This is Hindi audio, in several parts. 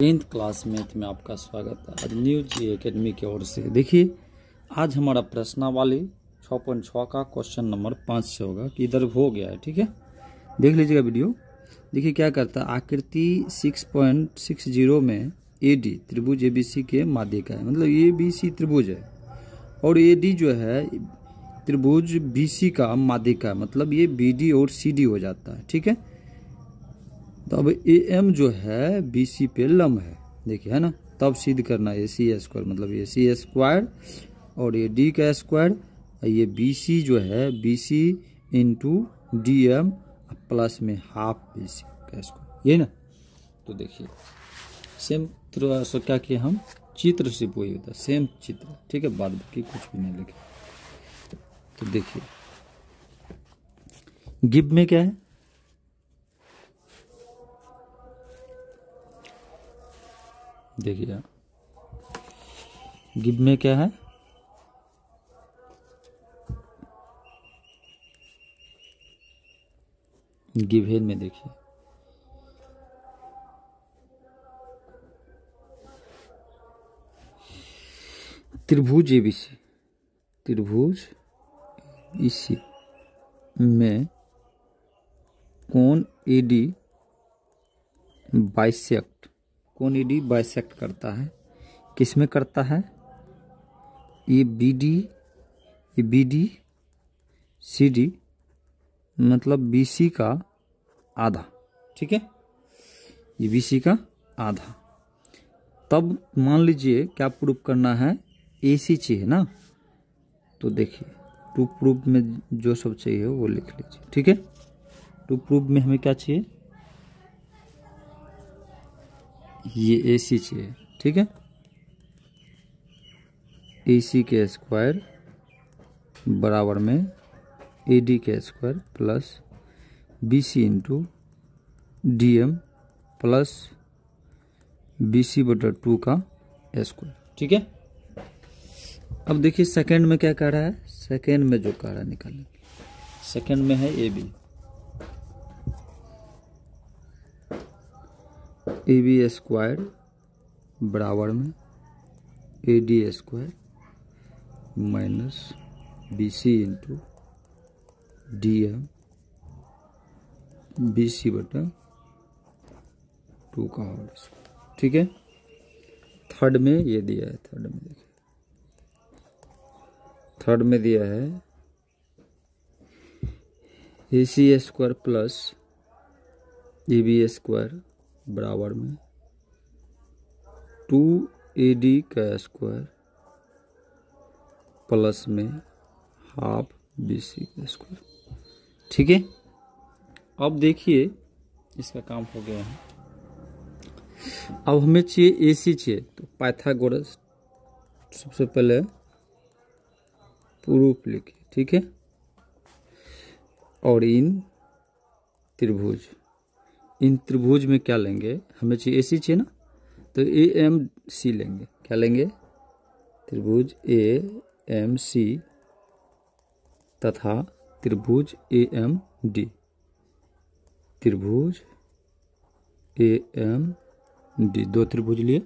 10th क्लास मैथ में आपका स्वागत है। आज न्यू जी एकेडमी की ओर से। देखिए आज हमारा प्रश्नावली 6.6 का क्वेश्चन नंबर 5 से होगा कि इधर हो गया है। ठीक है, देख लीजिएगा वीडियो। देखिए क्या करता है, आकृति 6.60 में एडी त्रिभुज एबीसी के माध्य का है, मतलब एबीसी त्रिभुज है और एडी जो है त्रिभुज बीसी का माध्य का है, मतलब ये बीडी और सीडी हो जाता है। ठीक है, तो अब ए एम जो है बी सी पे लंब है, देखिए है ना। तब सिद्ध करना है ए सी स्क्वायर, मतलब ए सी स्क्वायर और ये डी का स्क्वायर, ये बी सी जो है B C into D M plus में हाफ बी सी का स्क्वायर, ये ना। तो देखिए सेम तो क्या किए हम, चित्र से वही होता है, सेम चित्र। ठीक है, बाद बाकी कुछ भी नहीं लिखे। तो देखिए गिव में क्या है, देखिए गिव में क्या है, गिवन में देखिए त्रिभुज एबीसी, त्रिभुज इसी में कोण एडी बाइसेक्ट, कोण एडी बाइसेक्ट करता है। किस में करता है, ये बीडी सीडी मतलब बीसी का आधा। ठीक है, ये बीसी का आधा। तब मान लीजिए क्या प्रूफ करना है, एसी चाहिए ना। तो देखिए टू प्रूफ में जो सब चाहिए वो लिख लीजिए। ठीक है, टू प्रूफ में हमें क्या चाहिए, ये एसी चाहिए। ठीक है, एसी के स्क्वायर बराबर में एडी के square plus BC into DM plus BC बटा 2 का स्क्वायर। ठीक है, अब देखिए सेकंड में क्या कह रहा है, सेकंड में जो कह रहा है निकालेंगे। सेकंड में है ए बी स्क्वायर बराबर में A D square minus B C into D M B C बटा 2 का होल स्क्वायर। ठीक है, थर्ड में ये दिया है, थर्ड में देखिए, थर्ड में दिया है A C square plus A B square बराबर में 2AD का स्क्वायर प्लस में हाफ BC का स्क्वायर। ठीक है, अब देखिए इसका काम हो गया है। अब हमें चाहिए AC चाहिए, तो पाइथागोरस सबसे पहले प्रूफ लिखिए। ठीक है, और इन त्रिभुज में क्या लेंगे, हमें चाहिए एसी चाहिए ना, तो ए एम सी लेंगे। क्या लेंगे, त्रिभुज ए एम सी तथा त्रिभुज ए एम डी, त्रिभुज ए एम डी, दो त्रिभुज लिए।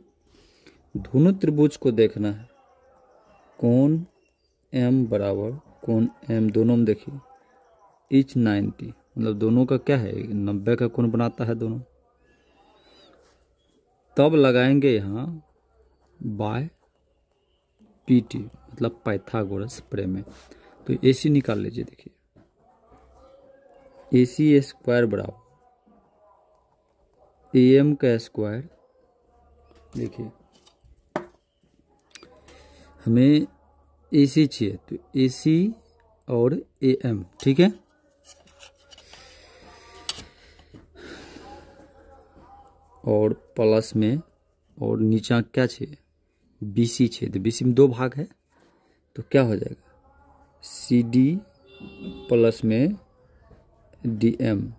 दोनों त्रिभुज को देखना है, कोण एम बराबर कोण एम, दोनों में देखिए इच 90, मतलब दोनों का क्या है 90 का कोण बनाता है दोनों। तब लगाएंगे यहाँ बाय पीटी, मतलब पाइथागोरस प्रमेय। तो एसी निकाल लीजिए। देखिए एसी स्क्वायर बराबर एम का स्क्वायर, देखिए हमें एसी चाहिए तो एसी और एम। ठीक है, और प्लस में, और नीचा क्या चाहिए, बीसी चाहिए। तो बीसी में दो भाग है, तो क्या हो जाएगा सी डी प्लस में डी एम।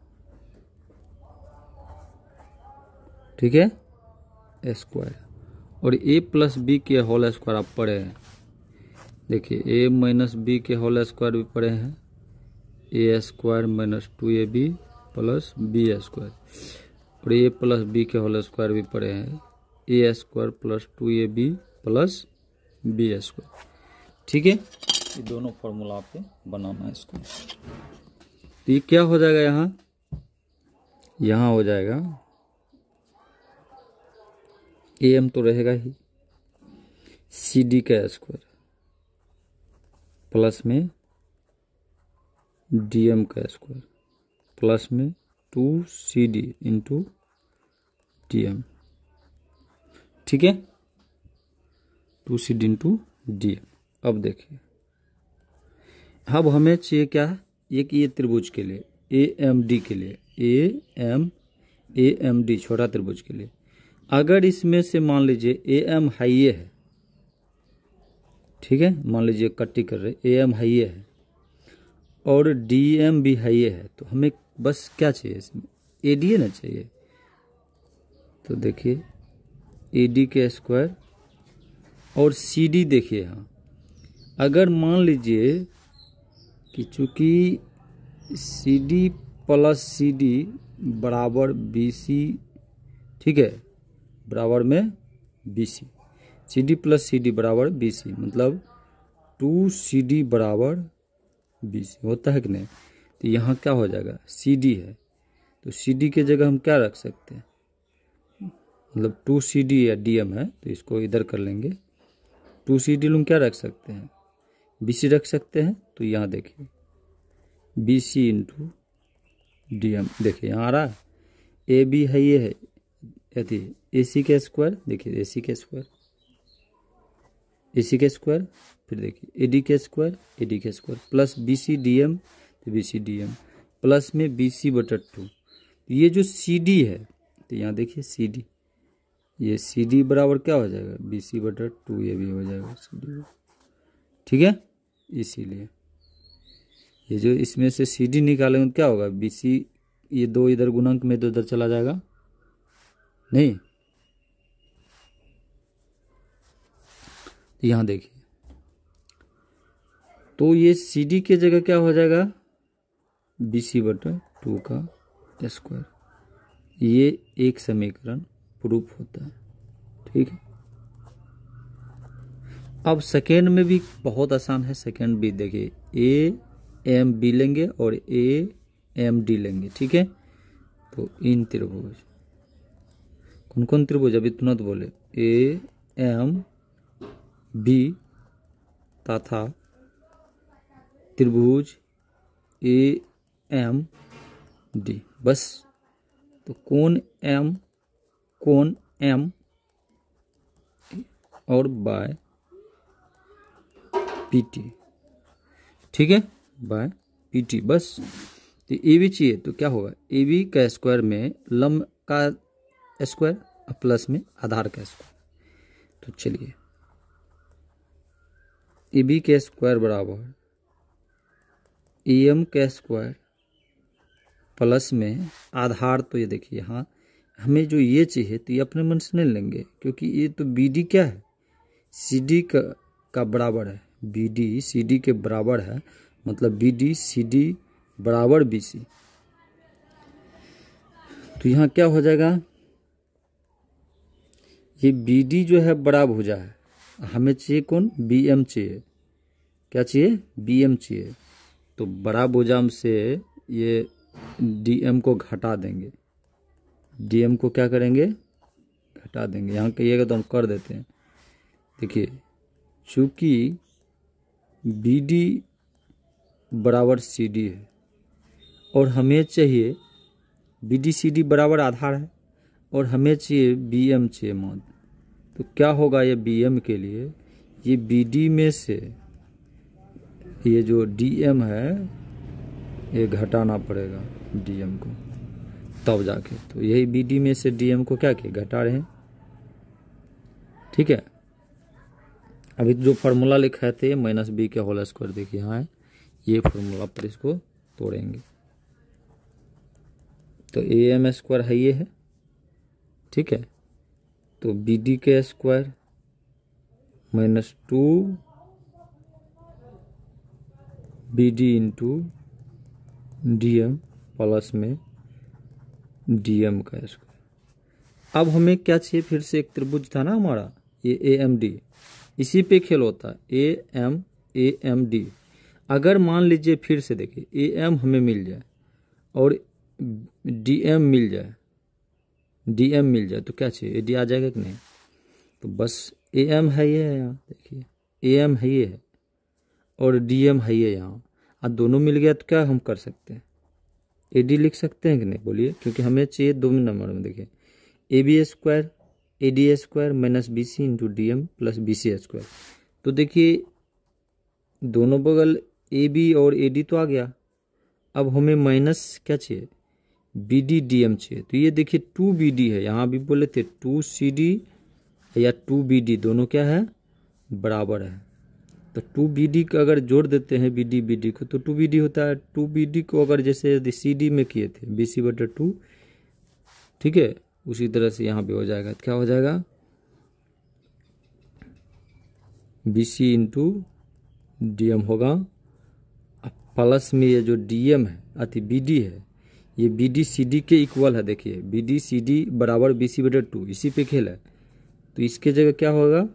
ठीक है, स्क्वायर, और ए प्लस बी के होल स्क्वायर आप पढ़े हैं। देखिए ए माइनस बी के होल स्क्वायर भी पढ़े हैं, A square minus 2ab plus B square, और ए प्लस बी के होल स्क्वायर भी पढ़े हैं, A square plus 2ab plus B square. ठीक है, ये दोनों फॉर्मूला आपको बनाना है इसको। तो ये क्या हो जाएगा, यहाँ हो जाएगा am तो रहेगा ही, cd का स्क्वायर प्लस में dm का स्क्वायर प्लस में 2cd इंटू dm। ठीक है, 2cd इंटू dm। अब देखिए, अब हमें चाहिए क्या, एक ये त्रिभुज के लिए AMD के लिए AMD छोटा त्रिभुज के लिए, अगर इसमें से मान लीजिए AM हाइये है, ठीक है, मान लीजिए कट्टी कर रहे AM हाइये है और DM भी हाइये है, तो हमें बस क्या चाहिए, इसमें AD ना चाहिए। तो देखिए AD के स्क्वायर और CD देखिए, यहाँ अगर मान लीजिए कि चूंकि CD प्लस CD बराबर BC, ठीक है, बराबर में BC, CD प्लस CD बराबर BC, मतलब 2CD बराबर BC होता है कि नहीं। तो यहाँ क्या हो जाएगा, CD है तो CD के जगह हम क्या रख सकते हैं, मतलब 2CD या DM है तो इसको इधर कर लेंगे, 2CD लोग क्या रख सकते हैं, BC रख सकते हैं। तो यहाँ देखिए BC इंटू DM, देखिए यहाँ आ रहा है, AB है, ये है यदि AC के स्क्वायर, देखिए AC के स्क्वायर, AC के स्क्वायर, फिर देखिए AD के स्क्वायर प्लस BC DM, तो BC DM प्लस में BC बटा 2। ये जो CD है, तो यहाँ देखिए CD, ये CD बराबर क्या हो जाएगा, BC बटा 2, ये भी हो जाएगा CD। ठीक है, इसीलिए ये जो इसमें से CD निकालेंगे तो क्या होगा, BC, ये 2 इधर गुणक में तो इधर चला जाएगा नहीं। तो यहाँ देखिए, तो ये CD के जगह क्या हो जाएगा, BC बटा 2 का स्क्वायर। ये एक समीकरण प्रूफ होता है। ठीक है, अब सेकेंड में भी बहुत आसान है। सेकेंड भी देखिए, AMB लेंगे और AMD लेंगे। ठीक है, तो इन त्रिभुज, कौन कौन त्रिभुज, अभी तुरंत बोले, AMB तथा त्रिभुज AMD, बस। तो कोण M और बाय PT, ठीक है, बाय PT, बस। तो ए भी चाहिए तो क्या होगा, AB का स्क्वायर में लंब का स्क्वायर प्लस में आधार का स्क्वायर। तो चलिए, AB के स्क्वायर बराबर AM का स्क्वायर प्लस में आधार, तो ये देखिए यहाँ हमें जो ये चाहिए तो ये अपने मन से नहीं लेंगे, क्योंकि ये तो BD क्या है, CD का बराबर है, BD CD के बराबर है, मतलब BD CD बराबर BC। तो यहाँ क्या हो जाएगा, ये BD जो है बड़ा भुजा है, हमें चाहिए कौन, BM चाहिए, क्या चाहिए, BM चाहिए। तो बड़ा भुजा से ये DM को घटा देंगे, DM को क्या करेंगे, घटा देंगे। यहाँ कहिएगा तो हम कर देते हैं। देखिए, चूंकि BD बराबर CD है और हमें चाहिए BD CD बराबर आधार है और हमें चाहिए BM चाहिए मान, तो क्या होगा, ये BM के लिए ये BD में से ये जो DM है ये घटाना पड़ेगा DM को, तब जाके, तो यही BD में से DM को क्या किया, घटा रहे हैं। ठीक है, अभी जो फार्मूला लिखा थे -b के होल स्क्वायर, देखिए यहाँ है, ये फार्मूला पर इसको तोड़ेंगे। तो AM स्क्वायर है, ये है, ठीक है, तो BD के square -2 BD into DM plus में DM का स्क्वायर। अब हमें क्या चाहिए, फिर से एक त्रिभुज था ना हमारा ये AMD, इसी पे खेल होता है AMD। अगर मान लीजिए फिर से देखिए AM हमें मिल जाए और DM मिल जाए तो क्या चाहिए, AD आ जाएगा कि नहीं। तो बस AM है ये है, यहाँ देखिए AM है ये है और DM है ये यहाँ, अब दोनों मिल गया तो क्या हम कर सकते हैं, AD लिख सकते हैं कि नहीं बोलिए, क्योंकि हमें चाहिए 2 नंबर में। देखिए AB square AD square minus BC into DM plus BC square. तो देखिए दोनों बगल AB और AD तो आ गया, अब हमें माइनस क्या चाहिए, BD DM चाहिए। तो ये देखिए 2BD है, यहाँ भी बोले थे 2CD या 2BD दोनों क्या है, बराबर है। तो 2BD का अगर जोड़ देते हैं BD को तो 2BD होता है। 2BD को अगर जैसे CD में किए थे BC/2, ठीक है, उसी तरह से यहाँ भी हो जाएगा। क्या हो जाएगा, BC इंटू DM होगा, प्लस में ये जो DM है अति BD है, ये BD CD के इक्वल है। देखिए BD CD बराबर BC/2, इसी पे खेल है। तो इसके जगह क्या होगा,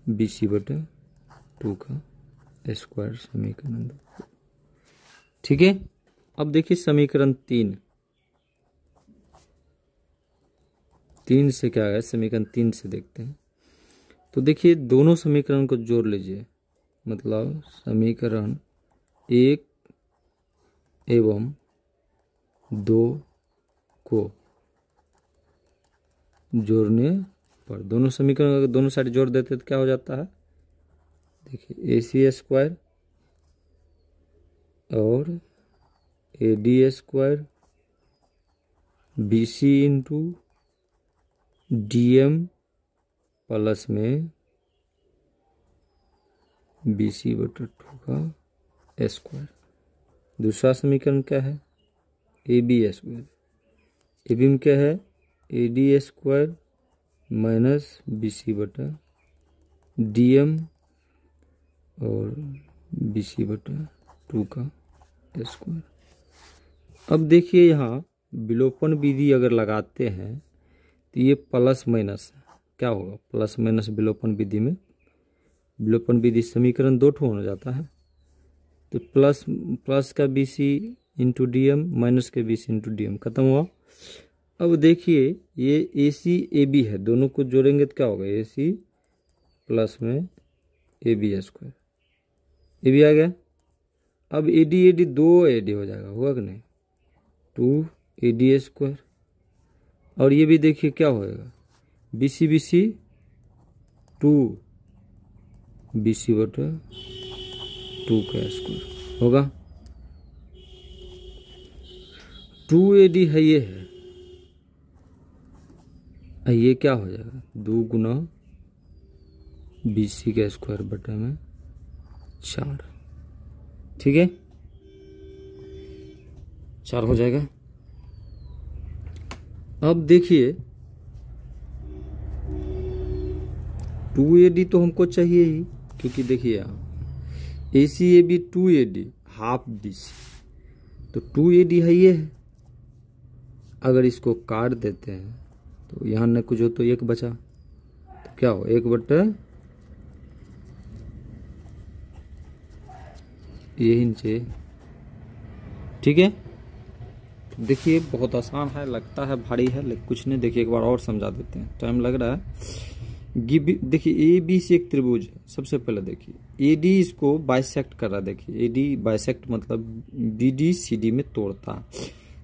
BC/2 का स्क्वायर समीकरण 2। ठीक है, अब देखिए समीकरण 3 से क्या है, समीकरण 3 से देखते हैं। तो देखिए दोनों समीकरण को जोड़ लीजिए, मतलब समीकरण 1 एवं 2 को जोड़ने पर दोनों समीकरण अगर दोनों साइड जोड़ देते तो क्या हो जाता है, देखिए AC स्क्वायर और AD square BC into DM plus में BC/2 का स्क्वायर। दूसरा समीकरण क्या है, AB स्क्वायर, AB में क्या है, AD स्क्वायर माइनस BC/DM और BC/2 का स्क्वायर। अब देखिए यहाँ विलोपन विधि अगर लगाते हैं तो ये प्लस माइनस क्या होगा, प्लस माइनस विलोपन विधि में, विलोपन विधि समीकरण 2 हो जाता है। तो प्लस का BC इंटू DM माइनस के BC इंटू DM खत्म हुआ। अब देखिए ये AC AB है, दोनों को जोड़ेंगे तो क्या होगा, AC प्लस में AB स्क्वायर, AB आ गया। अब AD 2 AD हो जाएगा, हुआ कि नहीं, 2 AD स्क्वायर। और ये भी देखिए क्या होएगा, BC 2 BC/2 का स्क्वायर होगा। 2 AD है ये है, ये क्या हो जाएगा, 2 गुना BC का स्क्वायर बटा में 4, ठीक है, 4 हो जाएगा। अब देखिए 2 AD तो हमको चाहिए ही, क्योंकि देखिए यहाँ AC AB 2 AD half BC, तो 2 AD है ये है। अगर इसको काट देते हैं तो यहाँ न कुछ हो तो 1 बचा, तो क्या हो, 1 बटा यही नीचे, ठीक है। देखिए बहुत आसान है, लगता है भारी है लेकिन कुछ नहीं। देखिए एक बार और समझा देते हैं, टाइम लग रहा है। देखिए AB से एक त्रिभुज है, सबसे पहले देखिए AD इसको बाइसेक्ट कर रहा है। देखिए AD बाइसेक्ट मतलब BD CD में तोड़ता है,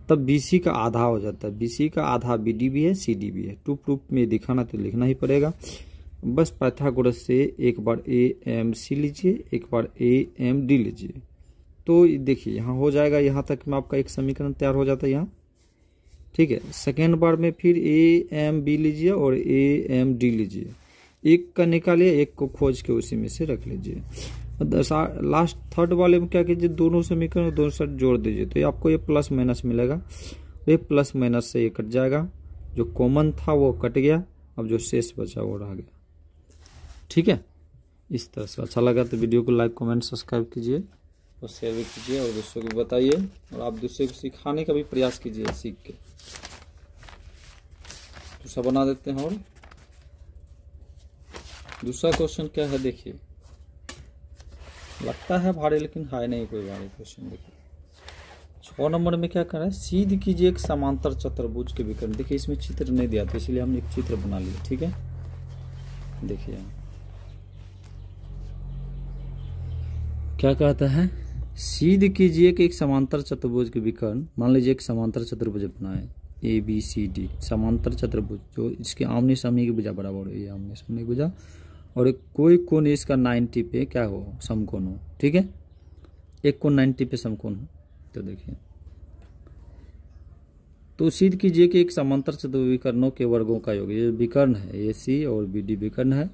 तब BC का आधा हो जाता है। BC का आधा BD भी है CD भी है। टू प्रूफ में दिखाना तो लिखना ही पड़ेगा। बस पाइथागोरस से एक बार AMC लीजिए, एक बार AMD लीजिए, तो देखिए यहाँ हो जाएगा। यहाँ तक में आपका एक समीकरण तैयार हो जाता है यहाँ, ठीक है। सेकेंड बार में फिर AMB लीजिए और AMD लीजिए, एक का निकालिए, एक को खोज के उसी में से रख लीजिए। लास्ट थर्ड वाले में क्या कीजिए, दोनों समीकरण दोनों साइड जोड़ दीजिए, तो ये आपको ये प्लस माइनस मिलेगा। ये प्लस माइनस से ये कट जाएगा, जो कॉमन था वो कट गया, अब जो शेष बचा वो रह गया, ठीक है। इस तरह से अच्छा लगा तो वीडियो को लाइक कमेंट सब्सक्राइब कीजिए और शेयर भी कीजिए और दूसरों को बताइए, और आप दूसरे को सिखाने का भी प्रयास कीजिए सीख के। दूसरा बना देते हैं। और दूसरा क्वेश्चन क्या है देखिए, लगता है भारी लेकिन है नहीं कोई भारी क्वेश्चन। देखिए 6 नंबर में क्या कर रहा है, सिद्ध कीजिए एक समांतर चतुर्भुज के विकर्ण। देखिए इसमें चित्र नहीं दिया था इसलिए हमने एक चित्र बना लिया, ठीक है। देखिए क्या कहता है, सिद्ध कीजिए कि एक समांतर चतुर्भुज के विकर्ण। मान लीजिए एक समांतर चतुर्भुज बनाए ABCD, समांतर चतुर्भुज जो इसके आमने सामने की भुजा बराबर हो, ये आमने सामने की भुजा, और कोई कोण इसका 90 पे क्या हो, समकोण हो, ठीक है। एक कोण 90 पे समकोण हो। तो देखिए, तो सिद्ध कीजिए कि एक समांतर चतुर्भुज विकर्णों के वर्गों का योग, ये विकर्ण है AC और BD विकर्ण है,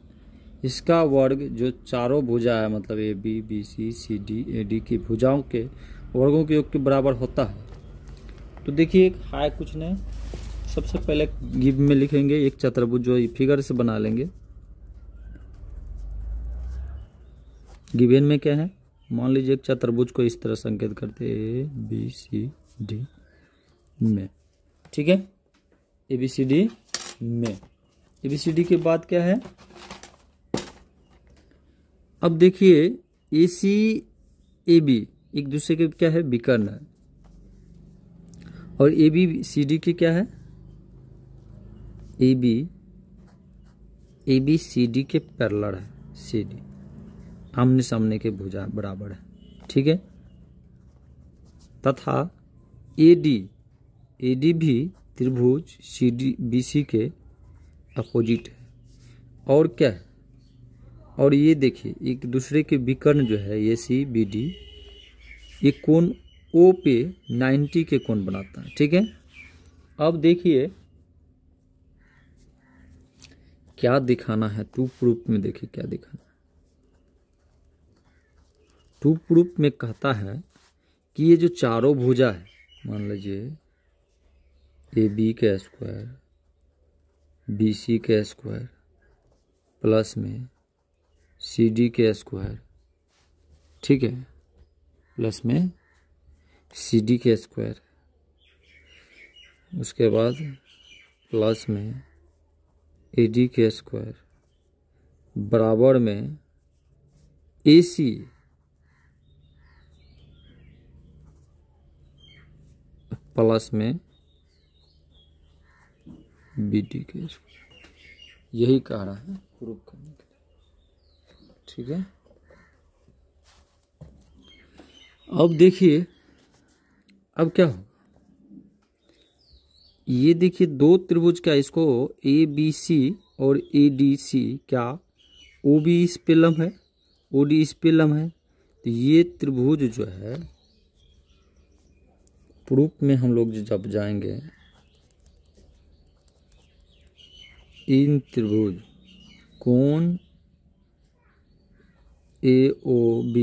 इसका वर्ग जो चारों भुजा है मतलब AB BC CD AD की भुजाओं के वर्गों के योग के बराबर होता है। तो देखिए एक है कुछ नहीं, सबसे पहले गिव में लिखेंगे एक चतुर्भुज जो फिगर से बना लेंगे। गिवन में क्या है, मान लीजिए एक चतुर्भुज को इस तरह संकेत करते ABCD में, ठीक है। ABCD में, ABCD के बाद क्या है, अब देखिए AC AB एक दूसरे के क्या है, विकर्ण है, और ABCD की क्या है, ABCD के पैरेलल है, CD आमने सामने के भुजा बराबर है, ठीक है। तथा AD भी त्रिभुज BC के अपोजिट है। और क्या है, और ये देखिए एक दूसरे के विकर्ण जो है ACBD, ये कोण O पे 90 के कोण बनाता है, ठीक है। अब देखिए क्या दिखाना है, टू प्रूफ में देखिए क्या दिखाना है। टू प्रूफ में कहता है कि ये जो चारों भुजा है, मान लीजिए AB का स्क्वायर BC का स्क्वायर प्लस में CD के स्क्वायर, ठीक है, प्लस में CD के स्क्वायर, उसके बाद प्लस में AD के स्क्वायर बराबर में AC प्लस में BD के स्क्वायर, यही कह रहा है प्रूफ करने के लिए, ठीक है। अब देखिए अब क्या होगा, ये देखिए दो त्रिभुज क्या, इसको ABC और ADC क्या OB इस पे लंब है, OD इस पे लंब है। तो ये त्रिभुज जो है प्रूफ में हम लोग जब जाएंगे, इन त्रिभुज कोण AOB,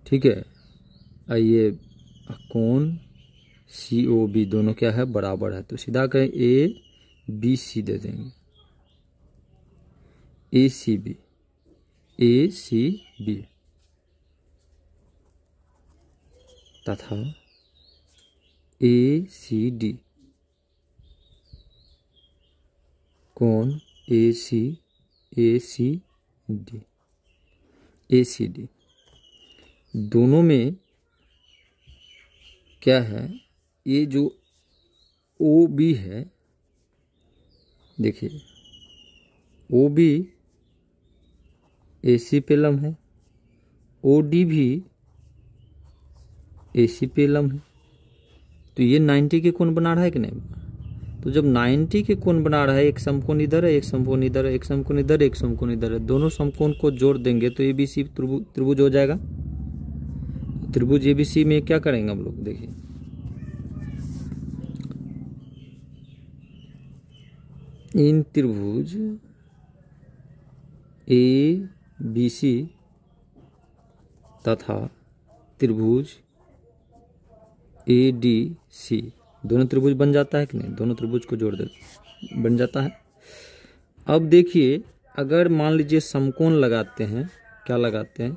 ठीक है, ये कोण COB दोनों क्या है, बराबर है। तो सीधा कहें ABC दे देंगे, ACB तथा ACD कोण ACD दोनों में क्या है, ये जो OB है, देखिए OB AC पे लंब है, OD भी AC पे लंब है। तो ये 90 के कोण बना रहा है कि नहीं। तो जब 90 के कोण बना रहा है, एक समकोण इधर है, एक समकोण इधर है, एक समकोण इधर, एक समकोण इधर है, दोनों समकोण को जोड़ देंगे तो ABC त्रिभुज हो जाएगा। त्रिभुज ABC में क्या करेंगे हम लोग, देखिए इन त्रिभुज ABC तथा त्रिभुज ADC दोनों त्रिभुज बन जाता है कि नहीं, दोनों त्रिभुज को जोड़ दे बन जाता है। अब देखिए अगर मान लीजिए समकोण लगाते हैं, क्या लगाते हैं,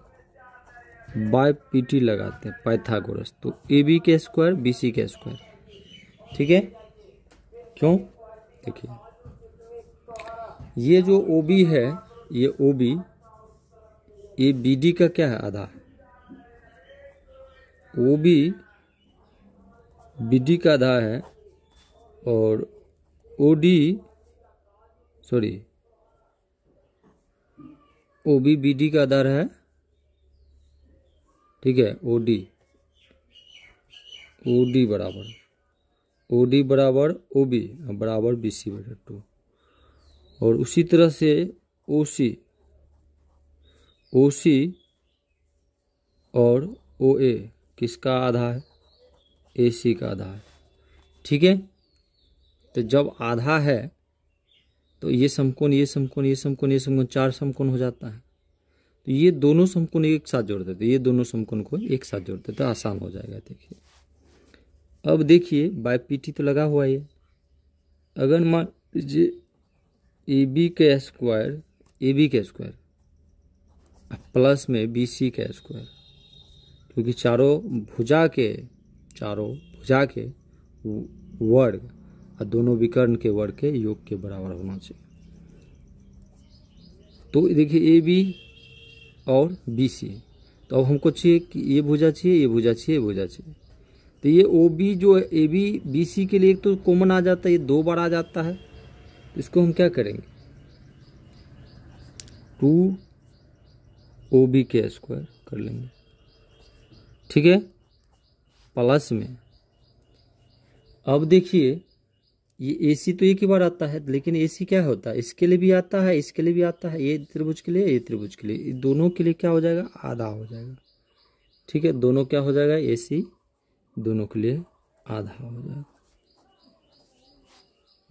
बाय PT लगाते हैं, पाइथागोरस। तो AB के स्क्वायर BC के स्क्वायर, ठीक है। क्यों? देखिए ये जो OB है, ये OB, ये BD का क्या है? आधा। OB BD का आधा है और OB BD का आधार है, ठीक है। OD बराबर OB बराबर BC/2। और उसी तरह से OC और OA किसका आधा है? AC का आधा है, ठीक है। तो जब आधा है तो ये समकोण, ये समकोण, ये समकोण, ये समकोण, 4 समकोण हो जाता है। तो ये दोनों समकोण एक साथ जोड़ देते, ये दोनों समकोण को एक साथ जोड़ देते, आसान हो जाएगा। देखिए अब देखिए बाय PT तो लगा हुआ है ये। अगर मान लीजिए AB का स्क्वायर प्लस में BC का स्क्वायर, क्योंकि चारों भुजा के वर्ग और दोनों विकर्ण के वर्ग के योग के बराबर होना चाहिए। तो देखिए AB और BC, तो अब हमको चाहिए कि ये भुजा चाहिए, ये भुजा चाहिए, ये भुजा चाहिए। तो ये OB जो है AB BC के लिए एक तो कॉमन आ जाता है, ये 2 बार आ जाता है। तो इसको हम क्या करेंगे? 2OB के स्क्वायर कर लेंगे, ठीक है, प्लस में। अब देखिए ये AC तो एक ही बार आता है, लेकिन AC क्या होता है? इसके लिए भी आता है, इसके लिए भी आता है, ये त्रिभुज के लिए, ये त्रिभुज के लिए, दोनों के लिए क्या हो जाएगा? आधा हो जाएगा, ठीक है। दोनों क्या हो जाएगा? AC दोनों के लिए आधा हो जाएगा,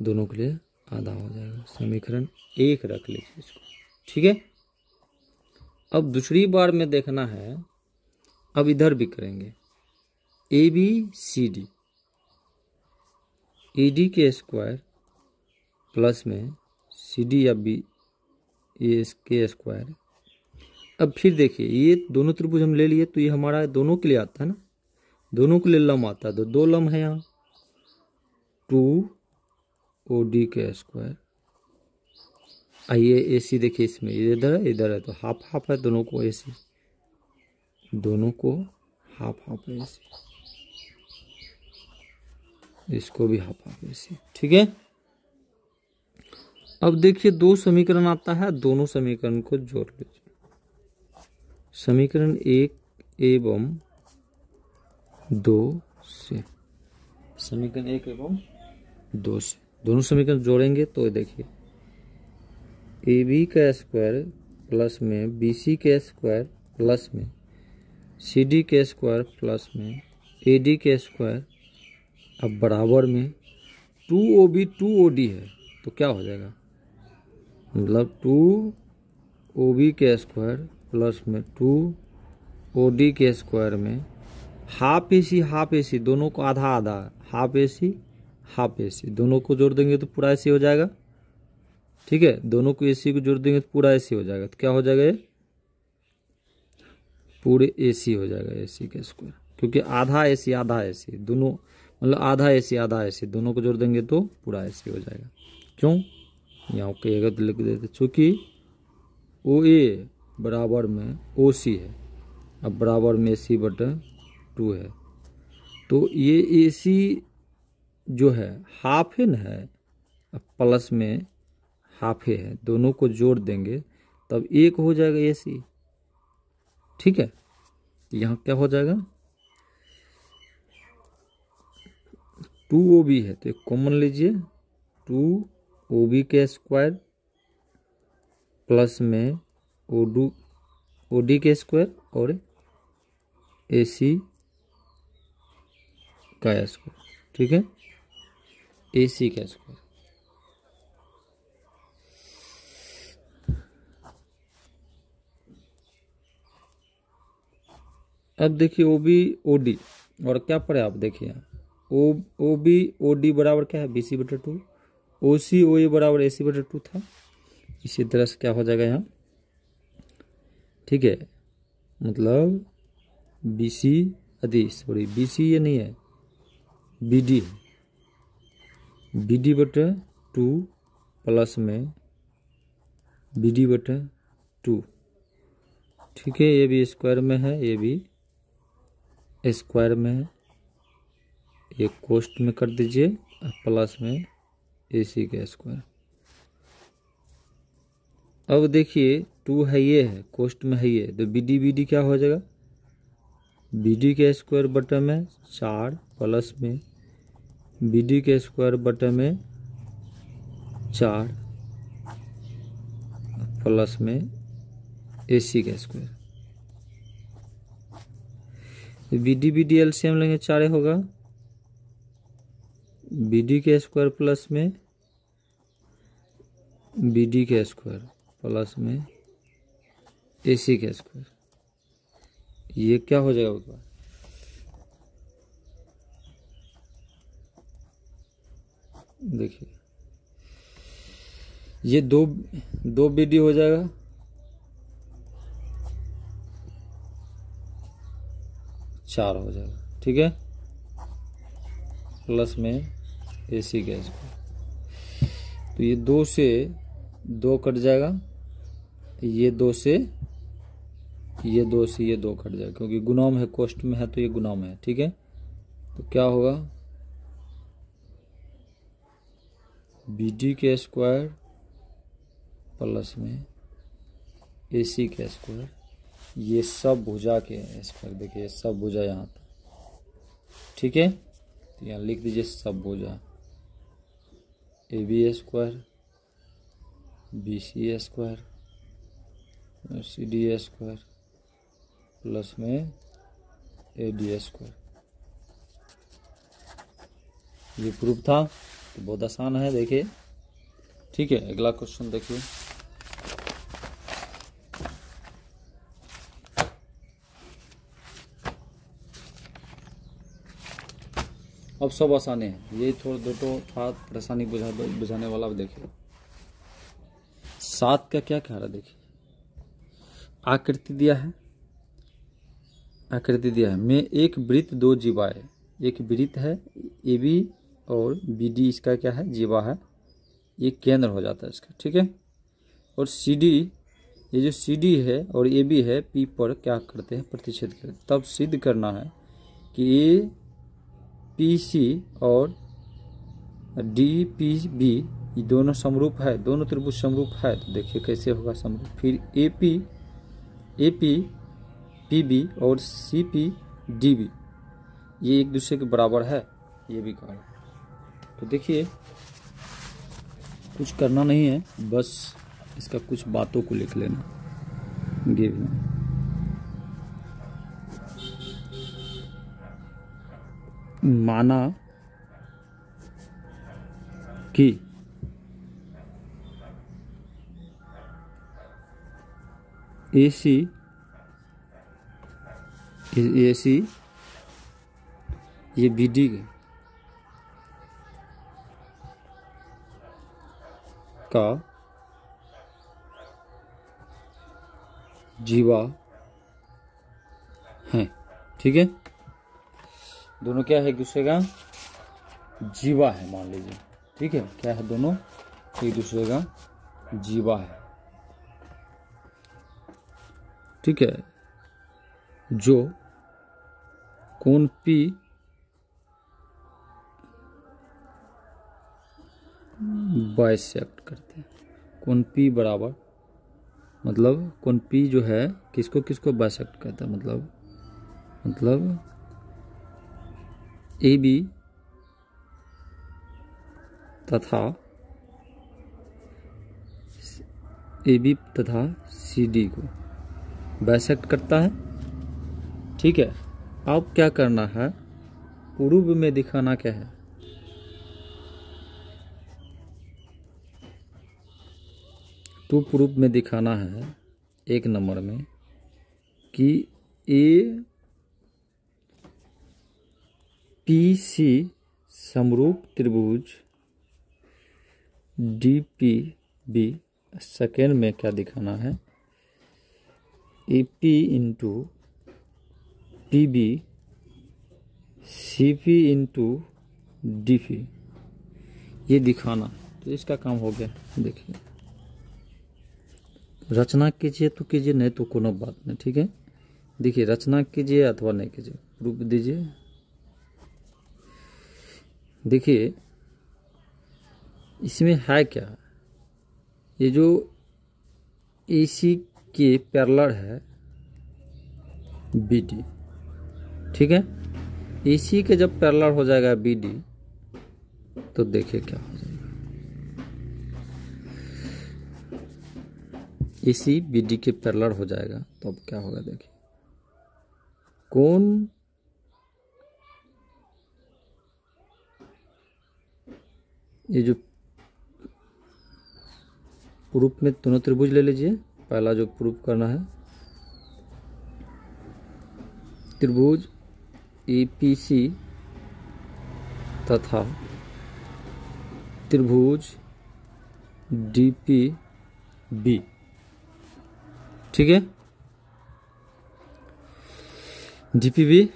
दोनों के लिए आधा हो जाएगा। समीकरण 1 रख लीजिए इसको, ठीक है। अब दूसरी बार में देखना है, अब इधर भी करेंगे। ABCD AD के स्क्वायर प्लस में CD या B ये के स्क्वायर। अब फिर देखिए ये दोनों त्रिभुज हम ले लिए, तो ये हमारा दोनों के लिए आता है ना, दोनों के लिए लम आता है। तो 2 लम है यहाँ, 2OD के स्क्वायर। आइए AC देखिए, इसमें इधर है तो हाफ हाफ है, दोनों को AC, दोनों को हाफ हाफ है AC, इसको भी हाफ हाफ AC, ठीक है। अब देखिए 2 समीकरण आता है, दोनों समीकरण को जोड़ लीजिए। समीकरण 1 एवं 2 से, समीकरण 1 एवं 2 से दोनों समीकरण जोड़ेंगे तो देखिए AB का स्क्वायर प्लस में BC के स्क्वायर प्लस में CD के स्क्वायर प्लस में AD के स्क्वायर, अब बराबर में 2OB 2OD है, तो क्या हो जाएगा? मतलब 2OB के स्क्वायर प्लस में 2OD के स्क्वायर में हाफ AC दोनों को आधा आधा, हाफ AC दोनों को जोड़ देंगे तो पूरा AC हो जाएगा, ठीक है। दोनों को AC को जोड़ देंगे तो पूरा AC हो जाएगा। तो क्या हो जाएगा? ये पूरे AC हो जाएगा, AC के स्क्वायर, क्योंकि आधा AC दोनों, मतलब आधा AC दोनों को जोड़ देंगे तो पूरा AC हो जाएगा। क्यों? यहाँ कहिएगा तो लिख देते, चूँकि OA बराबर में OC है, अब बराबर में AC/2 है, तो ये AC जो है हाफ है ना, अब प्लस में हाफ है, दोनों को जोड़ देंगे तब 1 हो जाएगा AC, ठीक है। यहाँ क्या हो जाएगा? 2OB है तो एक कॉमन लीजिए, 2OB के स्क्वायर प्लस में OD के स्क्वायर और AC का स्क्वायर, ठीक है, AC का स्क्वायर। अब देखिए OB OD और क्या पड़े आप देखिए, OB OD बराबर क्या है? BC/2। OC OA बराबर AC/2 था। इसी तरह से क्या हो जाएगा यहाँ, ठीक है, मतलब BC ये नहीं है, BD है, बी डी बटे 2 प्लस में बी डी बटे 2, ठीक है। ये भी स्क्वायर में है, ये भी स्क्वायर में है, ये कोष्ट में कर दीजिए और प्लस में ए सी का स्क्वायर। अब देखिए 2 है, ये है कोष्ट में है ये, तो बी डी क्या हो जाएगा, बी डी के स्क्वायर बटे में 4 प्लस में बी डी के स्क्वायर बटे में 4 प्लस में ए सी का स्क्वायर। बी डी एलसीएम लेंगे 4 होगा, बी डी के स्क्वायर प्लस में बी डी के स्क्वायर प्लस में ए सी का स्क्वायर, ये क्या हो जाएगा उसके बाद, देखिए ये दो बी डी हो जाएगा, चार हो जाएगा, ठीक है, प्लस में ए सी का स्क्वायर। तो ये 2 से 2 कट जाएगा, ये 2 से ये 2 से ये 2 कट जाएगा, क्योंकि गुणा में है, कोष्ट में है तो ये गुणा में है, ठीक है। तो क्या होगा, बी डी के स्क्वायर प्लस में ए सी का स्क्वायर, ये सब भुजा के स्क्वायर, देखिए सब भुजा यहाँ तक, ठीक है। तो यहाँ लिख दीजिए सब भुजा, A B square, B C square, C D square plus में ए डी स्क्वायर। ये प्रूफ था, तो बहुत आसान है, देखिए, ठीक है। अगला क्वेश्चन देखिए, अब सब आसानी है, ये थोड़ा दो था परेशानी बुझाने वाला। अब देखिए 7 का क्या कह रहा है, देखिए आकृति दिया है, आकृति दिया है में एक वृत्त 2 जीवाएं, एक वृत्त है ए बी और बी डी, इसका क्या है, जीवा है, ये केंद्र हो जाता है इसका, ठीक है। और सी डी, ये जो सी डी है और ए बी है, पी पर क्या करते हैं, प्रतिच्छेद करते हैं। तब सिद्ध करना है कि ए पी सी और डी पी बी ये दोनों समरूप है, दोनों त्रिभुज समरूप है। तो देखिए कैसे होगा समरूप, फिर ए पी पी बी और सी पी डी बी ये एक दूसरे के बराबर है, ये भी कहा। तो देखिए कुछ करना नहीं है, बस इसका कुछ बातों को लिख लेना, गिव माना कि एसी ये बीडी का जीवा है, ठीक है। दोनों क्या है, एक दूसरे का जीवा है, मान लीजिए, ठीक है। क्या है, दोनों एक दूसरे का जीवा है, ठीक है। जो कोण P बाइसेक्ट करते हैं, कोण P बराबर, मतलब कोण P जो है किसको किसको बाइसेक्ट करता है, मतलब ए बी तथा सी डी को बाइसेक्ट करता है, ठीक है। अब क्या करना है, पूर्व में दिखाना क्या है, तो पूर्व में दिखाना है 1 नंबर में कि ए पी सी समरूप त्रिभुज डी पी बी। सेकेंड में क्या दिखाना है, A P into P B C P into D P, ये दिखाना, तो इसका काम हो गया। देखिए रचना कीजिए तो कीजिए, नहीं तो कोनो बात नहीं, ठीक है। देखिए रचना कीजिए अथवा नहीं कीजिए, प्रूफ दीजिए। देखिए इसमें है क्या, ये जो AC के पैरेलल है BD, ठीक है। AC के जब पैरेलल हो जाएगा BD तो देखिए क्या हो जाएगा। AC BD के पैरेलल हो जाएगा तो अब क्या होगा, देखिए कोण ये जो प्रूफ में दोनों त्रिभुज ले लीजिए। पहला जो प्रूफ करना है, त्रिभुज APC तथा त्रिभुज DPB, ठीक है। DPB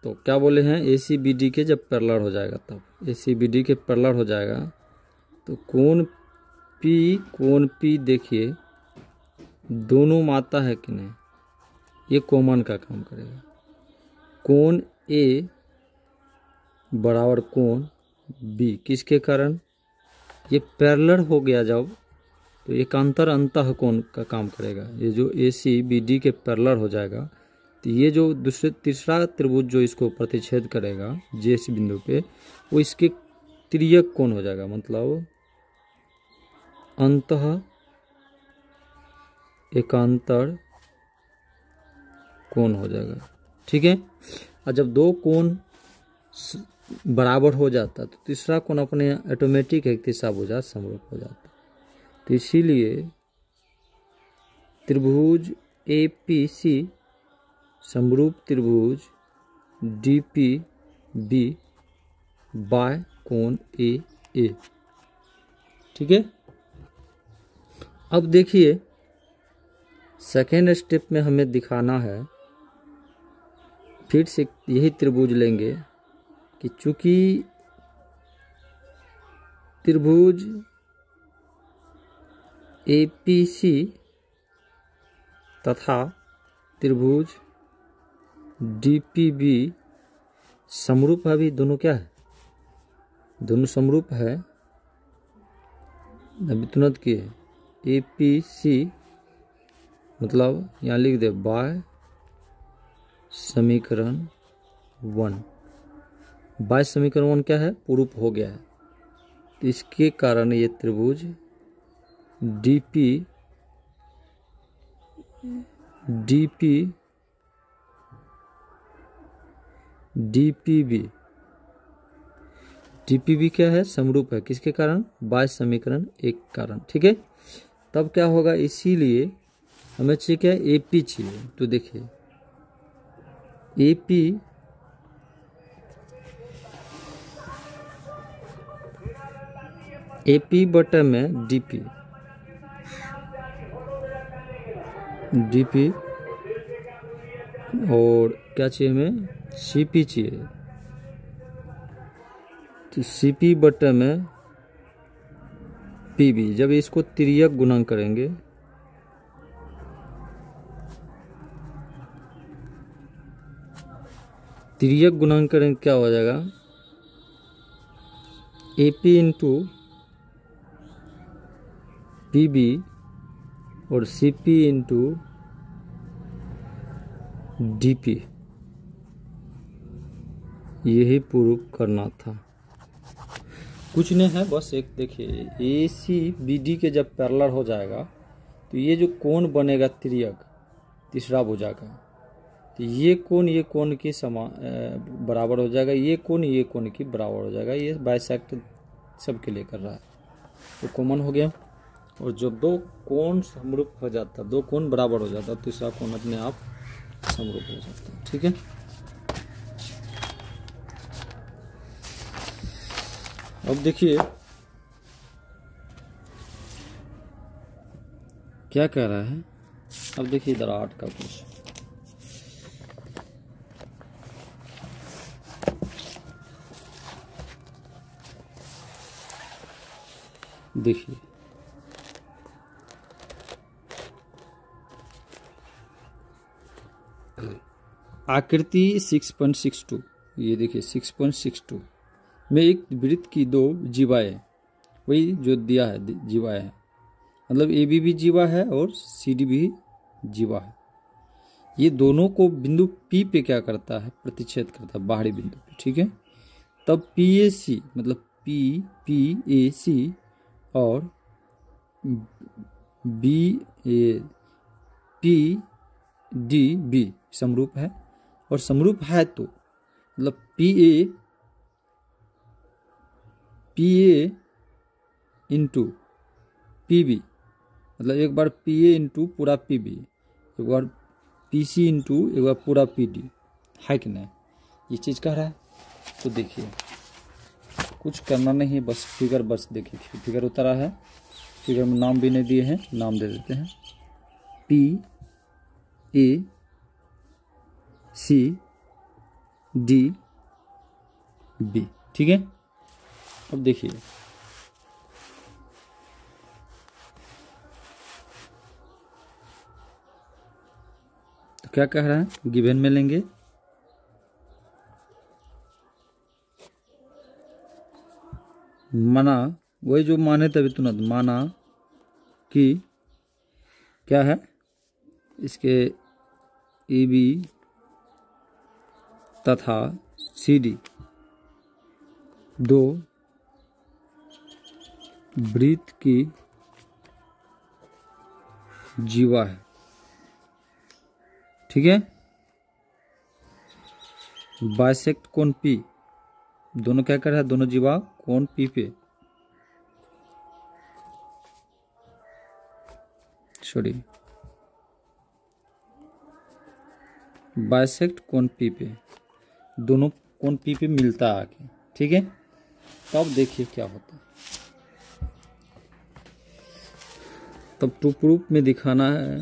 तो क्या बोले हैं, ACBD के जब पैरेलल हो जाएगा, तब ACBD के पैरेलल हो जाएगा तो कोण P देखिए दोनों में आता है कि नहीं, ये कॉमन का काम करेगा। कोण A बराबर कोण B, किसके कारण, ये पैरेलल हो गया जब तो एकांतर अंतः कोण का काम करेगा। ये जो ACBD के पैरेलल हो जाएगा तो ये जो तीसरा त्रिभुज जो इसको प्रतिच्छेद करेगा JC बिंदु पे, वो इसके तिर्यक कोण हो जाएगा, मतलब अंतः एकांतर कोण हो जाएगा, ठीक है। और जब दो कोण बराबर हो जाता तो तीसरा कोण अपने ऑटोमेटिक एक तीसरा भुजा समरूप हो जाता। तो इसीलिए त्रिभुज APC समरूप त्रिभुज DPB बाय कोण AA, ठीक है। अब देखिए सेकेंड स्टेप में हमें दिखाना है, फिर से यही त्रिभुज लेंगे कि चूंकि त्रिभुज APC तथा त्रिभुज DPB समरूप है, अभी दोनों क्या है, दोनों समरूप है। अभी तुरंत की है APC मतलब यहाँ लिख दे बाय समीकरण 1, बाय समीकरण 1 क्या है, पूरूप हो गया है। तो इसके कारण ये त्रिभुज DPB क्या है, समरूप है, किसके कारण, बाय समीकरण 1 कारण, ठीक है। तब क्या होगा, इसीलिए हमें चाहिए क्या, AP चाहिए। तो देखिए AP बटे में DP और क्या चाहिए हमें, CP चाहिए। तो CP बटे में PB, जब इसको तिर्यक गुणन करेंगे क्या हो जाएगा, AP इंटू PB और CP इंटू DP, यही प्रूफ करना था, कुछ नहीं है। बस एक देखिए ACBD के जब पैरेलल हो जाएगा तो ये जो कोण बनेगा तिर्यक तीसरा भुजा का, तो ये कोण की बराबर हो जाएगा, ये कोण की बराबर हो जाएगा। ये बाइसेक्ट सबके लिए कर रहा है, तो कॉमन हो गया। और जब दो कोण समरूप हो जाता, दो कोण बराबर हो जाता, तीसरा कोण अपने आप समरूप हो जाता है, ठीक है। अब देखिए क्या कह रहा है। अब देखिए इधर 8 का क्वेश्चन, देखिए आकृति 6.62, ये देखिए 6.62 में एक वृत्त की दो जीवाएं, वही जो दिया है जीवाएं है, मतलब ए बी भी जीवा है और सी डी भी जीवा है। ये दोनों को बिंदु पी पे क्या करता है, प्रतिच्छेद करता है बाहरी बिंदु पे, ठीक है। तब पी ए सी मतलब पी ए और पी डी बी समरूप है, और समरूप है तो मतलब P A into P B, मतलब एक बार पी ए इंटू पूरा पी बी, एक बार पी सी इंटू एक बार पूरा पी डी, है कि नहीं, ये चीज़ कह रहा है। तो देखिए कुछ करना नहीं है, बस फिगर बस देखिए फिगर उतारा है, फिगर में नाम भी नहीं दिए हैं, नाम दे देते हैं P A C D B, ठीक है। अब देखिए तो क्या कह रहा है, गिवन में लेंगे माना, वही जो माने तभी तुरंत माना कि क्या है, इसके ए बी तथा सी डी दो वृत्त की जीवा है, ठीक है। बाइसेक्ट कोण पी, दोनों क्या कर रहा है, दोनों जीवा कोण पी पे, सॉरी बाइसेक्ट कोण पी पे, दोनों कोण पी पे मिलता है आके, ठीक है। तब देखिए क्या होता है, तब टू प्रूफ में दिखाना है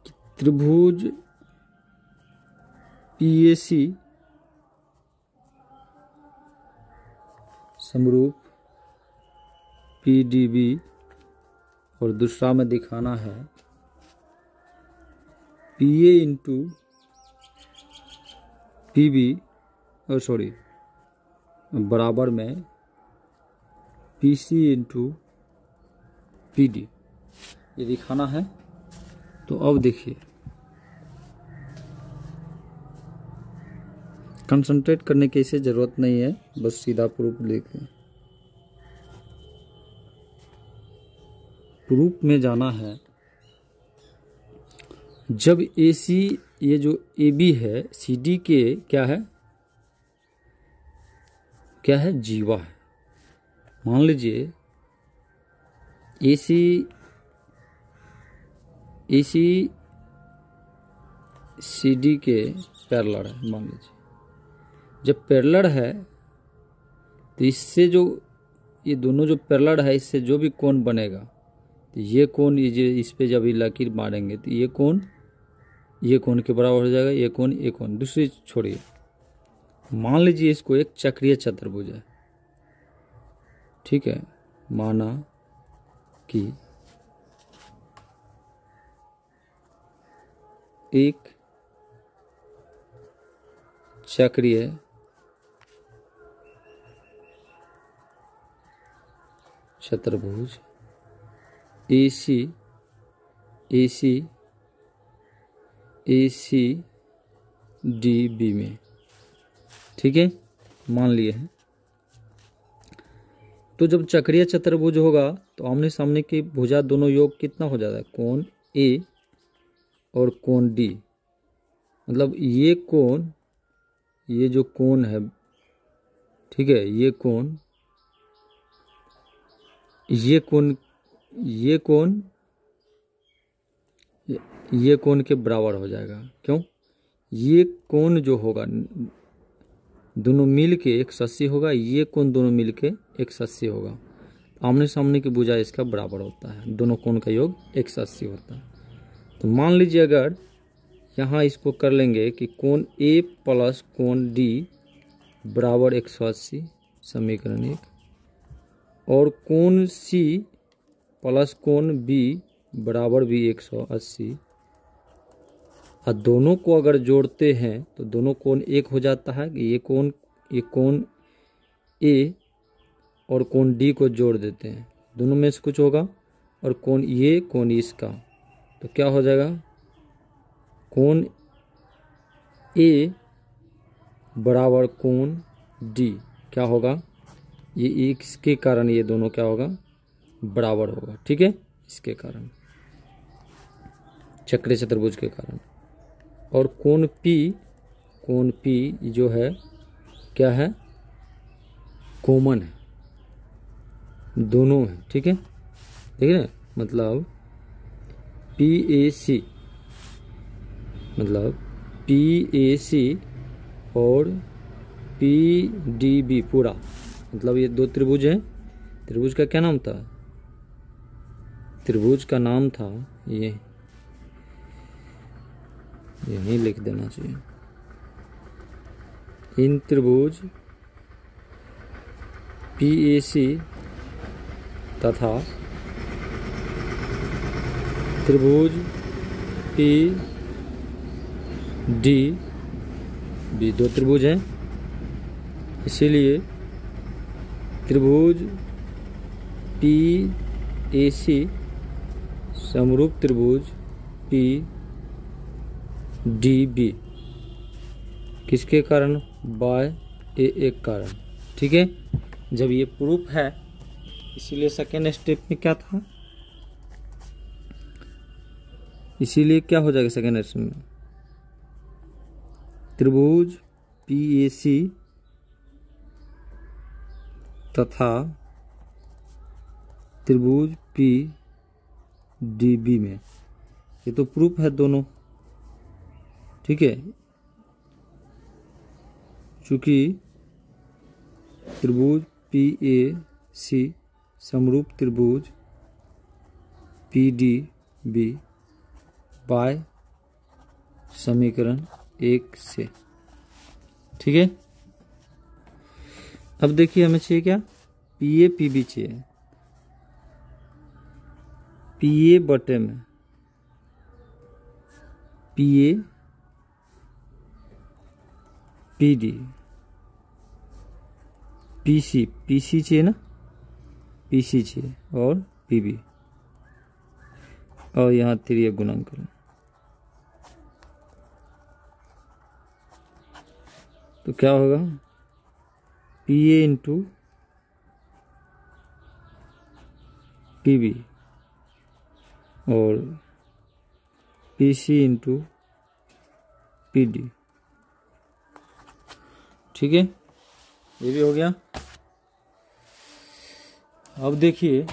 कि त्रिभुज पीएसी समरूप पीडीबी, और दूसरा में दिखाना है पीए इंटू पीबी, और सॉरी बराबर में पीसी इंटू पीडी, ये दिखाना है। तो अब देखिए कंसंट्रेट करने की इसे जरूरत नहीं है, बस सीधा प्रूफ लिखें। प्रूफ में जाना है, जब AC ये जो AB है CD के क्या है, क्या है, जीवा है। मान लीजिए AC CD के पैरेलल है, मान लीजिए जब पैरेलल है तो इससे जो ये दोनों जो पैरेलल है, इससे जो भी कोण बनेगा, तो ये कोण, ये जो इस पे जब ये लकीर मारेंगे तो ये कोण के बराबर हो जाएगा, ये कोण। दूसरी छोड़िए, मान लीजिए इसको एक चक्रीय चतुर्भुज है, ठीक है। माना कि एक चक्रीय चतुर्भुज AC DB में, ठीक है, मान लिए हैं। तो जब चक्रीय चतुर्भुज होगा तो आमने सामने की भुजा दोनों योग कितना हो जाता है, कोण A और कोण D, मतलब ये कोण, ये जो कोण है, ठीक है, ये कोण के बराबर हो जाएगा। क्यों, ये कोण जो होगा दोनों मिल के 180 होगा, ये कोण दोनों मिल के 180 होगा। आमने सामने की भुजा इसका बराबर होता है, दोनों कोण का योग 180 होता है। तो मान लीजिए अगर यहाँ इसको कर लेंगे कि कोण A प्लस कोण D बराबर 180 समीकरण 1, और कोण C प्लस कोण B बराबर भी 180, और दोनों को अगर जोड़ते हैं तो दोनों कोण एक हो जाता है। ये कोण A और कोण D को जोड़ देते हैं, दोनों में से कुछ होगा, और कोण ये कोण इसका, तो क्या हो जाएगा, कोण A बराबर कोण D क्या होगा, ये इसके कारण ये दोनों क्या होगा, बराबर होगा। ठीक है, इसके कारण, चक्रीय चतुर्भुज के कारण। और कोण P जो है क्या है, कॉमन है, दोनों है। ठीक है, ठीक है, मतलब PAC और PDB पूरा, मतलब ये दो त्रिभुज हैं। त्रिभुज का क्या नाम था, त्रिभुज का नाम था ये, यहीं लिख देना चाहिए, इन त्रिभुज PAC तथा त्रिभुज PDB दो त्रिभुज हैं, इसीलिए त्रिभुज PAC समरूप त्रिभुज PDB किसके कारण, बाय एक कारण। ठीक है, जब ये प्रूफ है, इसीलिए सेकेंड स्टेप में क्या था, इसीलिए क्या हो जाएगा सेकेंड स्टेप में, त्रिभुज PAC तथा त्रिभुज PDB में, ये तो प्रूफ है दोनों। ठीक है, चूंकि त्रिभुज PAC समरूप त्रिभुज PDB बाय समीकरण 1 से। ठीक है, अब देखिए हमें चाहिए क्या, PA PB चाहिए। PA बटे में PA PD PC चाहिए ना, PC चाहिए, और PB, और यहाँ 3 गुणन करें तो क्या होगा, PA इंटू PB और PC इंटू PD। ठीक है, ये भी हो गया। अब देखिए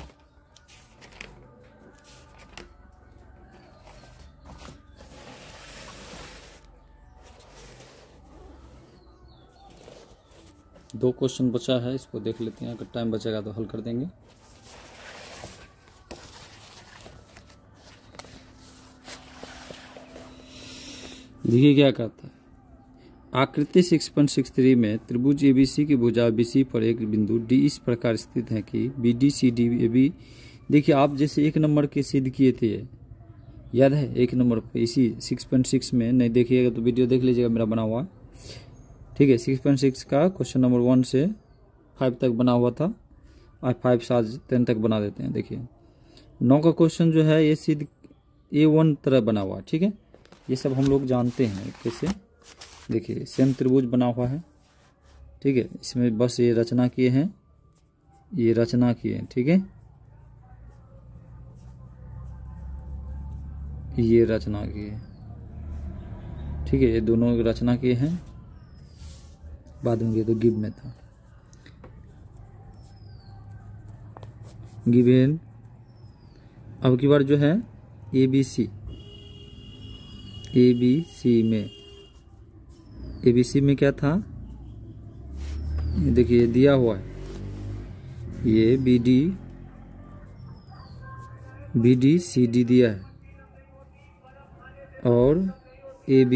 दो क्वेश्चन बचा है, इसको देख लेते हैं, अगर टाइम बचेगा तो हल कर देंगे। देखिए क्या कहता है, आकृति 6.63 में त्रिभुज ABC की भुजा BC पर एक बिंदु D इस प्रकार स्थित है कि BD CD AB। देखिए आप जैसे 1 नंबर के सिद्ध किए थे, याद है 1 नंबर पे, इसी 6.6 में, नहीं देखिएगा तो वीडियो देख लीजिएगा मेरा बना हुआ। ठीक है, 6.6 का क्वेश्चन नंबर 1 से 5 तक बना हुआ था, और 5 से आज 10 तक बना देते हैं। देखिए 9 का क्वेश्चन जो है ये सिद्ध A1 तरह बना हुआ। ठीक है, ये सब हम लोग जानते हैं कैसे। देखिए सेम त्रिभुज बना हुआ है। ठीक है, इसमें बस ये रचना किए हैं, ये रचना किए हैं। ठीक है, ये रचना किए। ठीक है, ये दोनों रचना किए हैं, बाद में ये तो गिव में था, गिवन। अब की बार जो है ABC में क्या था, ये देखिए दिया हुआ है, ये BD CD दिया है, और AB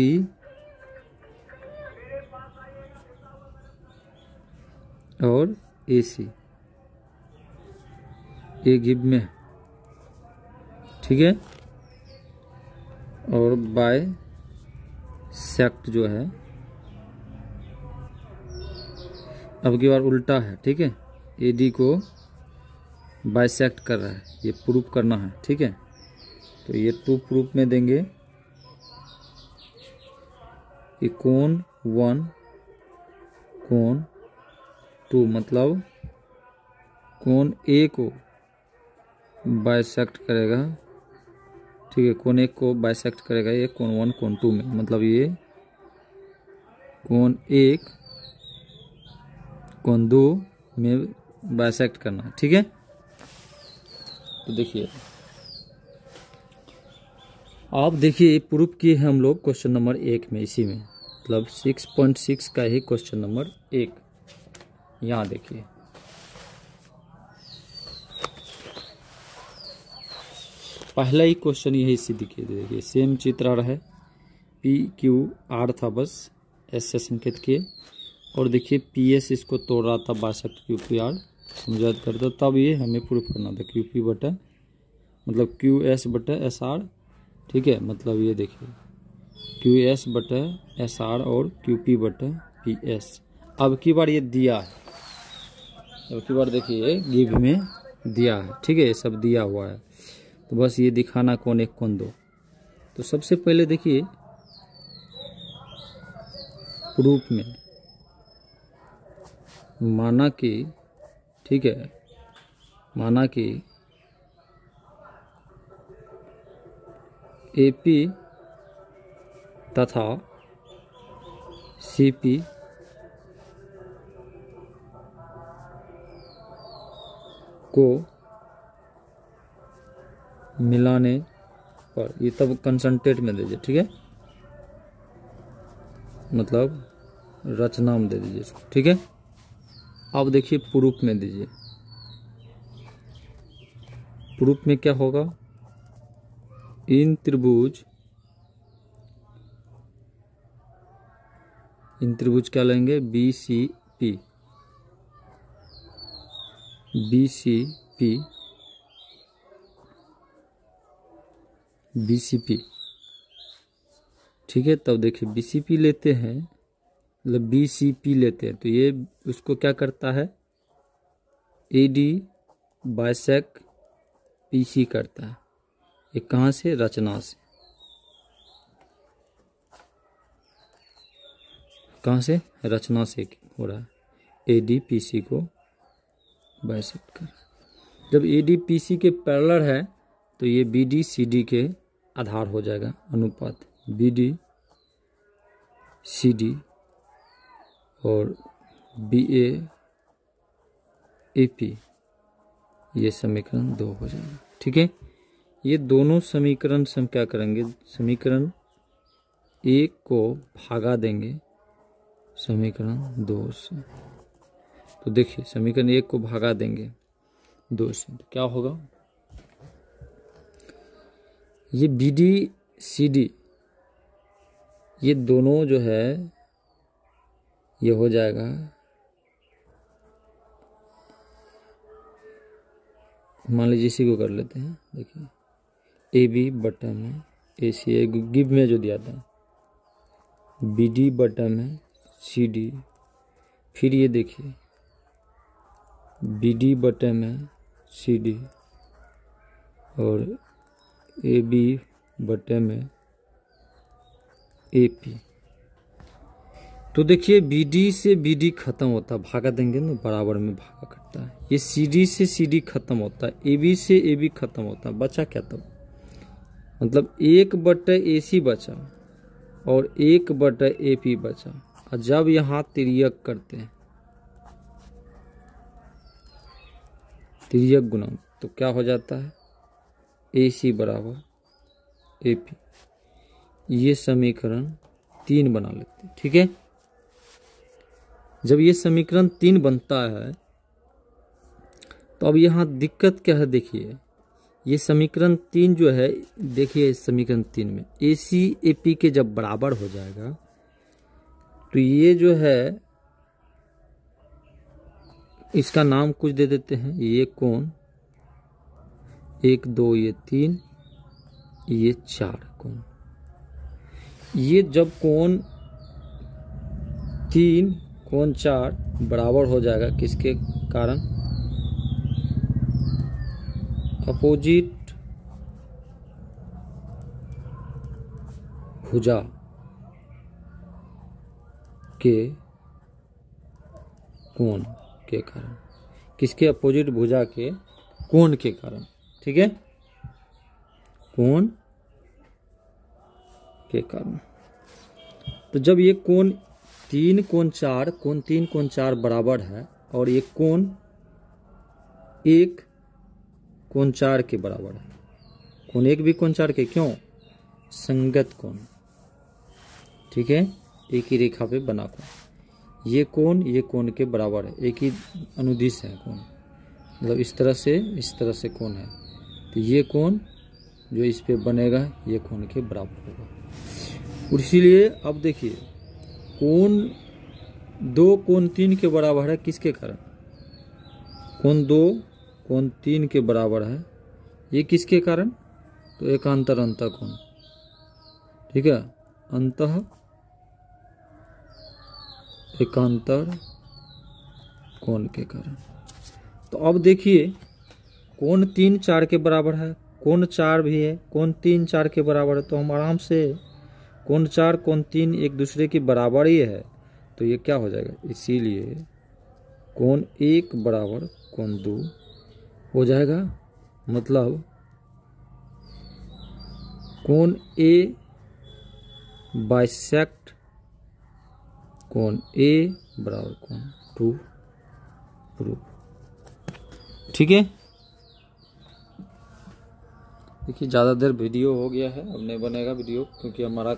और AC ये गिव में, ठीक है। और बाइसेक्ट जो है अब की बार उल्टा है, ठीक है। AD को बाइसेक्ट कर रहा है, ये प्रूफ करना है, ठीक है। तो ये 2 प्रूफ में देंगे कि कोण 1 कोण 2 मतलब कोण A को बाइसेक्ट करेगा, ठीक है। कोण 1 को बाइसेक्ट करेगा ये कोण 1 कोण 2 में, मतलब ये कोण 1 कोण 2 में बाइसेक्ट करना, ठीक है। तो देखिए आप देखिए प्रूफ किए हैं हम लोग क्वेश्चन नंबर 1 में, इसी में मतलब 6.6 का ही क्वेश्चन नंबर 1। यहाँ देखिए पहला ही क्वेश्चन यही सिद्ध किए, देखिए सेम चित्र है, PQR था, बस S से संकेत किए। और देखिए PS इसको तोड़ रहा था बाइसेक्ट QPR समझात करता, तब ये हमें प्रूफ करना था QP बटा मतलब QS बटा SR, ठीक है। मतलब ये देखिए QS बटा SR और QP बटा PS। अब की बार ये दिया है, अब की बार देखिए ये गिव में दिया है, ठीक है। ये सब दिया हुआ है, तो बस ये दिखाना कोण 1 कोण 2। तो सबसे पहले देखिए प्रूफ में माना कि, ठीक है, माना कि AP तथा CP को मिलाने पर, ये तब कंसंट्रेट में दीजिए, ठीक है, मतलब रचना में दे दीजिए इसको, ठीक है। अब देखिए प्रूफ में दीजिए, प्रूफ में क्या होगा, इन त्रिभुज क्या लेंगे, BCP ठीक है। तब देखिए BCP लेते हैं, मतलब BCP लेते हैं, तो ये उसको क्या करता है, AD बाइसेक्ट PC करता है। ये कहाँ से, रचना से, कहाँ से, रचना से हो रहा है। AD PC को बाइसेक्ट कर, जब AD PC के पैरेलल है तो ये BD CD के आधार हो जाएगा, अनुपात BD CD और BA AP, ये समीकरण 2 हो जाएगा, ठीक है। ये दोनों समीकरण से हम क्या करेंगे, समीकरण 1 को भागा देंगे समीकरण 2 से। तो देखिए समीकरण 1 को भागा देंगे 2 से, तो क्या होगा, ये BD CD ये दोनों जो है ये हो जाएगा, मान लीजिए इसी को कर लेते हैं। देखिए AB बटा में AC गिव में जो दिया था, BD बटा में CD, फिर ये देखिए BD बटा में CD और AB बटे में AP। तो देखिए BD से BD खत्म होता है, भागा देंगे ना, बराबर में भागा करता है। ये CD से CD खत्म होता है, AB से AB खत्म होता है, बचा क्या तब, मतलब 1 बटे AC बचा और 1 बटे AP बचा। और जब यहाँ तिर्यक करते हैं, तिर्यक गुणन, तो क्या हो जाता है, AC बराबर AP। ये समीकरण 3 बना लेते हैं, ठीक है। जब ये समीकरण 3 बनता है तो अब यहाँ दिक्कत क्या है, देखिए ये समीकरण 3 जो है, देखिए समीकरण 3 में AC AP के जब बराबर हो जाएगा तो ये जो है इसका नाम कुछ दे देते हैं। ये कोण 1 2 ये 3 ये 4 कोण। ये जब कोण 3 कोण 4 बराबर हो जाएगा किसके कारण? अपोजिट भुजा के कोण के कारण। किसके? अपोजिट भुजा के कोण के कारण। ठीक है, कोण के कारण। तो जब ये कोण 3 कोण 4 कोण 3 कोण 4 बराबर है और ये कोण 1 कोण 4 के बराबर है, कोण 1 भी कोण 4 के, क्यों? संगत कोण। ठीक है, एक ही रेखा पे बना कोण। ये कोण के बराबर है, एक ही अनुदिश है कोण, मतलब इस तरह से कोण है। तो ये कोण जो इस पे बनेगा ये कोण के बराबर होगा। और इसीलिए अब देखिए कोण 2 कोण 3 के बराबर है किसके कारण? कोण 2 कोण 3 के बराबर है, ये किसके कारण? तो एकांतर अंतः कोण। ठीक है, अंतः एकांतर कोण के कारण। तो अब देखिए कोण 3 4 के बराबर है, कोण 4 भी है, कोण 3 4 के बराबर है। तो हम आराम से कोण 4 कोण 3 एक दूसरे के बराबर ही है, तो ये क्या हो जाएगा? इसीलिए कोण 1 बराबर कोण 2 हो जाएगा। मतलब कोण ए बाइसेक्ट कोण ए बराबर कोण 2 प्रूफ। ठीक है, देखिए ज़्यादा देर वीडियो हो गया है, अब नहीं बनेगा वीडियो क्योंकि हमारा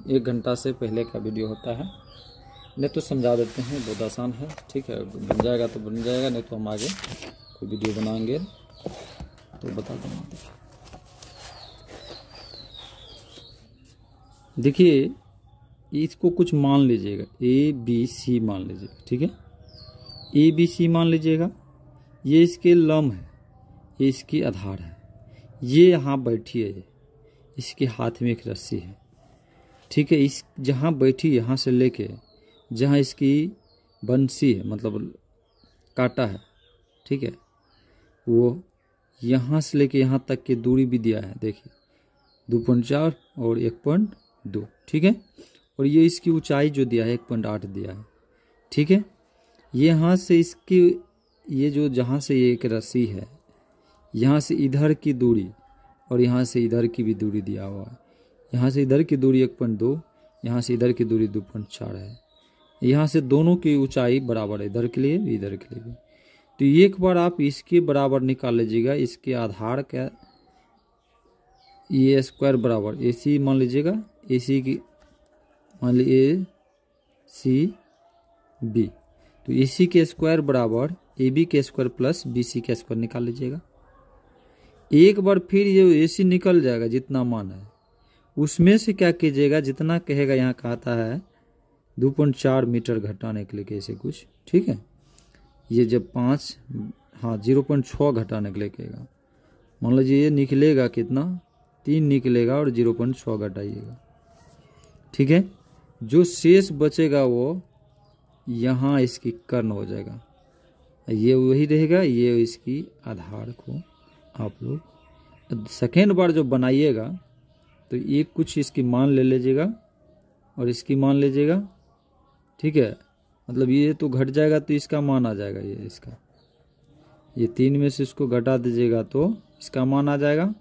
1 घंटा से पहले का वीडियो होता है। नहीं तो समझा देते हैं, बहुत आसान है। ठीक है, बन जाएगा तो बन जाएगा, नहीं तो हम आगे कोई वीडियो बनाएंगे तो बता देंगे। देखिए इसको कुछ मान लीजिएगा, ए बी सी मान लीजिएगा। ठीक है, ए बी सी मान लीजिएगा, ये इसके लंब है, ये इसकी आधार है, ये यहाँ बैठी है, इसके हाथ में एक रस्सी है। ठीक है, इस जहाँ बैठी यहाँ से लेके जहाँ इसकी बंसी है मतलब काटा है, ठीक है, वो यहाँ से लेके यहाँ तक की दूरी भी दिया है। देखिए 2.4 और 1.2। ठीक है, और ये इसकी ऊंचाई जो दिया है 1.8 दिया है। ठीक है, यहाँ से इसकी ये जो जहाँ से ये एक रस्सी है, यहाँ से इधर की दूरी और यहाँ से इधर की भी दूरी दिया हुआ है। यहाँ से इधर की दूरी 1.2, यहाँ से इधर की दूरी 2.4 है। यहाँ से दोनों की ऊंचाई बराबर है, इधर के लिए भी इधर के लिए भी। तो एक बार आप इसके बराबर निकाल लीजिएगा, इसके आधार का ये स्क्वायर बराबर ए सी मान लीजिएगा, ए सी की मान लीजिए ए सी बी, तो ए सी के स्क्वायर बराबर ए बी के स्क्वायर प्लस बी सी के स्क्वायर निकाल लीजिएगा। एक बार फिर ये ए सी निकल जाएगा, जितना मान है उसमें से क्या कीजिएगा, जितना कहेगा, यहाँ कहता है 2.4 मीटर घटाने के लिए कैसे कुछ। ठीक है, ये जब 0.6 घटाने के लिए कहेगा, मान लीजिए ये निकलेगा कितना, 3 निकलेगा और 0.6 घटाइएगा। ठीक है, जो शेष बचेगा वो यहाँ इसकी कर्ण हो जाएगा, ये वही रहेगा, ये इसकी आधार को आप लोग सेकेंड बार जो बनाइएगा तो ये कुछ इसकी मान ले लीजिएगा और इसकी मान लीजिएगा। ठीक है, मतलब ये तो घट जाएगा तो इसका मान आ जाएगा, ये इसका, ये 3 में से इसको घटा दीजिएगा तो इसका मान आ जाएगा।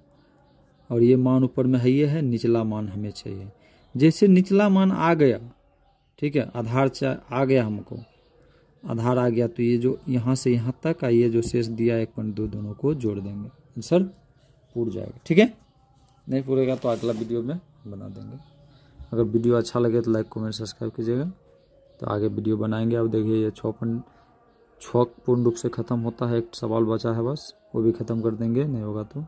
और ये मान ऊपर में है, ये है निचला मान हमें चाहिए। जैसे निचला मान आ गया, ठीक है, आधार आ गया, हमको आधार आ गया, तो ये जो यहाँ से यहाँ तक का ये जो शेष दिया 1.2 दोनों को जोड़ देंगे, आंसर पूरा जाएगा। ठीक है, नहीं पूरेगा तो अगला वीडियो में बना देंगे। अगर वीडियो अच्छा लगे तो लाइक कमेंट सब्सक्राइब कीजिएगा, तो आगे वीडियो बनाएंगे। अब देखिए ये 6 पूर्ण रूप से ख़त्म होता है, एक सवाल बचा है बस, वो भी ख़त्म कर देंगे, नहीं होगा तो